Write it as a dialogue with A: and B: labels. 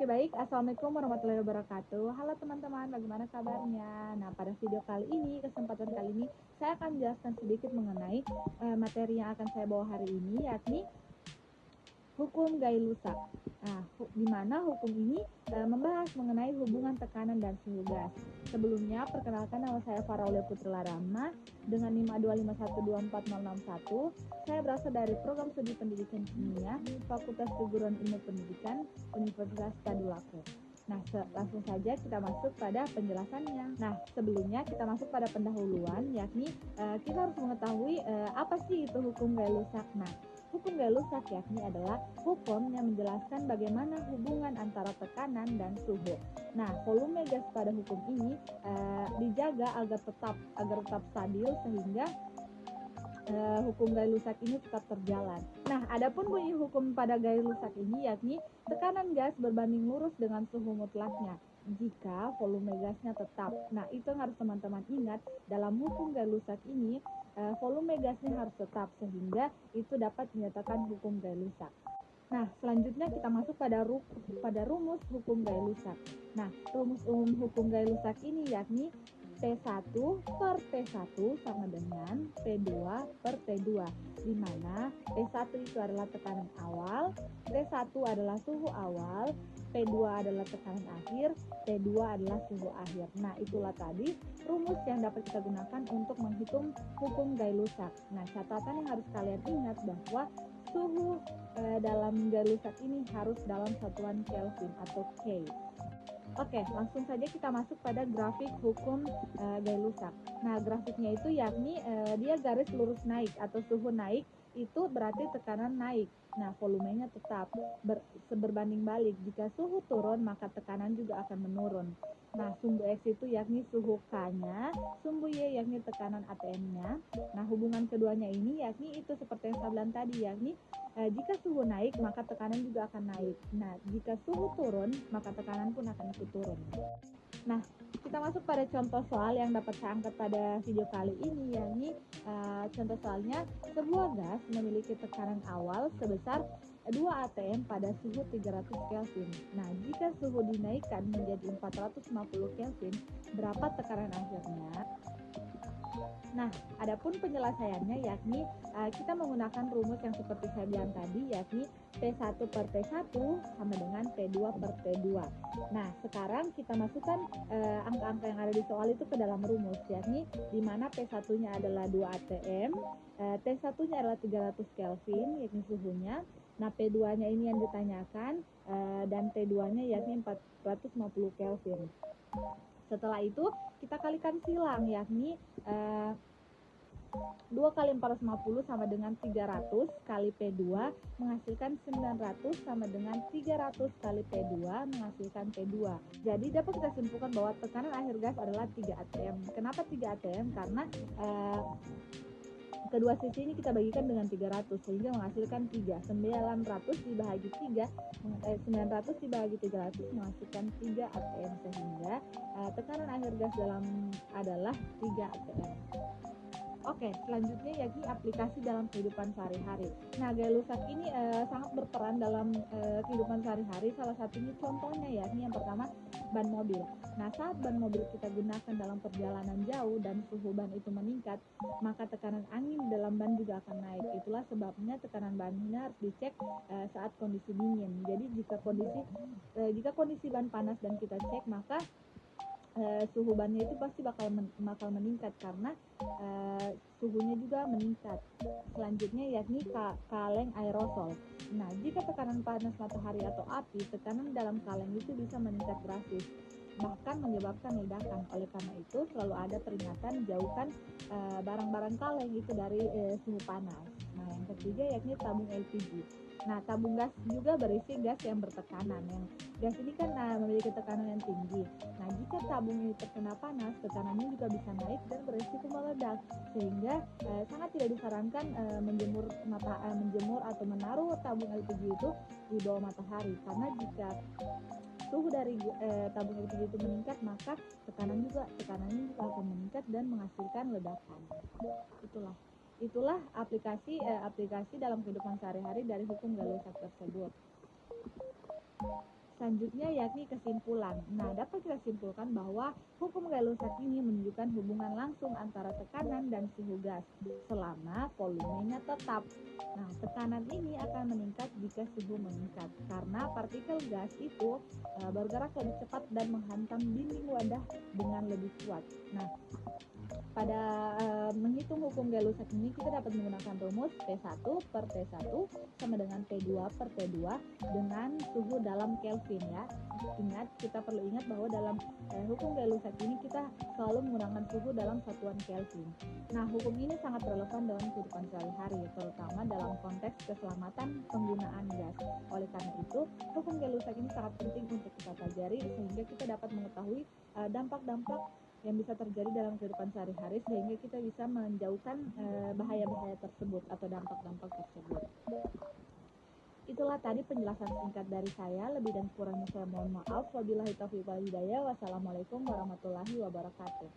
A: Oke baik, Assalamualaikum warahmatullahi wabarakatuh. Halo teman-teman, bagaimana kabarnya? Nah, pada video kali ini, kesempatan kali ini, saya akan menjelaskan sedikit mengenai materi yang akan saya bawa hari ini, yakni hukum Gay-Lussac. Nah, di mana hukum ini membahas mengenai hubungan tekanan dan suhu gas. Sebelumnya, perkenalkan nama saya Faraulia Putri Larama dengan NIM A251246061. Saya berasal dari Program Studi Pendidikan Kimia, Fakultas Keguruan Ilmu Pendidikan, Universitas Tadulako. Nah, langsung saja kita masuk pada penjelasannya. Nah, sebelumnya kita masuk pada pendahuluan, yakni kita harus mengetahui apa sih itu hukum Gay-Lussac. Nah, hukum Gay-Lussac yakni adalah hukum yang menjelaskan bagaimana hubungan antara tekanan dan suhu. Nah, volume gas pada hukum ini dijaga agar tetap stabil sehingga hukum Gay-Lussac ini tetap terjalan. Nah, adapun bunyi hukum pada Gay-Lussac ini yakni tekanan gas berbanding lurus dengan suhu mutlaknya jika volume gasnya tetap. Nah, itu yang harus teman-teman ingat dalam hukum Gay-Lussac ini, volume gasnya harus tetap sehingga itu dapat menyatakan hukum Gay-Lussac. Nah, selanjutnya kita masuk pada rumus hukum Gay-Lussac. Nah, rumus umum hukum Gay-Lussac ini yakni P1 per T1 sama dengan P2 per T2, di mana P1 itu adalah tekanan awal, T1 adalah suhu awal, P2 adalah tekanan akhir, T2 adalah suhu akhir. Nah, itulah tadi rumus yang dapat kita gunakan untuk menghitung hukum Gay-Lussac. Nah, catatan yang harus kalian ingat bahwa suhu dalam Gay-Lussac ini harus dalam satuan Kelvin atau K. Oke, langsung saja kita masuk pada grafik hukum Gay-Lussac. Nah, grafiknya itu yakni dia garis lurus naik atau suhu naik itu berarti tekanan naik. Nah, volumenya tetap berbanding balik. Jika suhu turun, maka tekanan juga akan menurun. Nah, sumbu X itu yakni suhu K-nya, sumbu Y yakni tekanan ATM-nya. Nah, hubungan keduanya ini yakni itu seperti yang saya bilang tadi, yakni jika suhu naik, maka tekanan juga akan naik. Nah, jika suhu turun, maka tekanan pun akan ikut turun. Nah, kita masuk pada contoh soal yang dapat saya angkat pada video kali ini, yakni contoh soalnya, sebuah gas memiliki tekanan awal sebesar 2 atm pada suhu 300 Kelvin. Nah, jika suhu dinaikkan menjadi 450 Kelvin, berapa tekanan akhirnya? Nah, adapun penyelesaiannya yakni kita menggunakan rumus yang seperti saya bilang tadi, yakni P1 per T1 sama dengan P2 per T2. Nah, sekarang kita masukkan angka-angka yang ada di soal itu ke dalam rumus, yakni di mana P1-nya adalah 2 atm, T1-nya adalah 300 Kelvin, yakni suhunya. Nah, P2-nya ini yang ditanyakan, dan T2-nya yakni 450 Kelvin. Setelah itu kita kalikan silang, yakni 2 kali 450 sama dengan 300 kali P2 menghasilkan 900 sama dengan 300 kali P2 menghasilkan P2. Jadi dapat kita simpulkan bahwa tekanan akhir gas adalah 3 atm. Kenapa 3 atm? Karena kedua sisi ini kita bagikan dengan 300 sehingga menghasilkan 3. 900 dibagi 3, 900 dibagi 300 menghasilkan 3 atm sehingga tekanan akhir gas adalah 3 atm. Oke, selanjutnya yakni aplikasi dalam kehidupan sehari-hari. Nah, Gay-Lussac ini sangat berperan dalam kehidupan sehari-hari. Salah satunya contohnya yakni yang pertama ban mobil. Nah, saat ban mobil kita gunakan dalam perjalanan jauh dan suhu ban itu meningkat, maka tekanan angin dalam ban juga akan naik. Itulah sebabnya tekanan bannya harus dicek saat kondisi dingin. Jadi jika kondisi ban panas dan kita cek, maka suhu bannya itu pasti bakal meningkat karena suhunya juga meningkat. Selanjutnya yakni kaleng aerosol. Nah, jika tekanan panas matahari atau api, tekanan dalam kaleng itu bisa meningkat drastis, bahkan menyebabkan ledakan. Oleh karena itu selalu ada peringatan jauhkan barang-barang kaleng itu dari suhu panas. Nah, yang ketiga yakni tabung LPG. Nah, tabung gas juga berisi gas yang bertekanan. Yang gas ini kan memiliki tekanan yang tinggi. Nah, jika tabung ini terkena panas, tekanannya juga bisa naik dan berisiko meledak. Sehingga sangat tidak disarankan menjemur atau menaruh tabung LPG itu di bawah matahari. Karena jika suhu dari tabung LPG itu meningkat, maka tekanannya juga akan meningkat dan menghasilkan ledakan. Itulah aplikasi dalam kehidupan sehari-hari dari hukum Gay-Lussac tersebut. Selanjutnya yakni kesimpulan. Nah, dapat kita simpulkan bahwa hukum Gay-Lussac ini menunjukkan hubungan langsung antara tekanan dan suhu gas selama volumenya tetap. Nah, tekanan ini akan meningkat jika suhu meningkat karena partikel gas itu bergerak lebih cepat dan menghantam dinding wadah dengan lebih kuat. Nah, pada menghitung hukum Gay-Lussac ini kita dapat menggunakan rumus P1 per T1 sama dengan P2 per T2 dengan suhu dalam Kelvin ya. Ingat, kita perlu ingat bahwa dalam hukum Gay-Lussac ini kita selalu menggunakan suhu dalam satuan Kelvin. Nah, hukum ini sangat relevan dalam kehidupan sehari-hari, terutama dalam konteks keselamatan penggunaan gas. Oleh karena itu, hukum Gay-Lussac ini sangat penting untuk kita pelajari sehingga kita dapat mengetahui dampak-dampak yang bisa terjadi dalam kehidupan sehari-hari sehingga kita bisa menjauhkan bahaya-bahaya tersebut atau dampak-dampak tersebut. Itulah tadi penjelasan singkat dari saya. Lebih dan kurangnya saya mohon maaf. Wabillahi taufiq wal hidayah. Wassalamualaikum warahmatullahi wabarakatuh.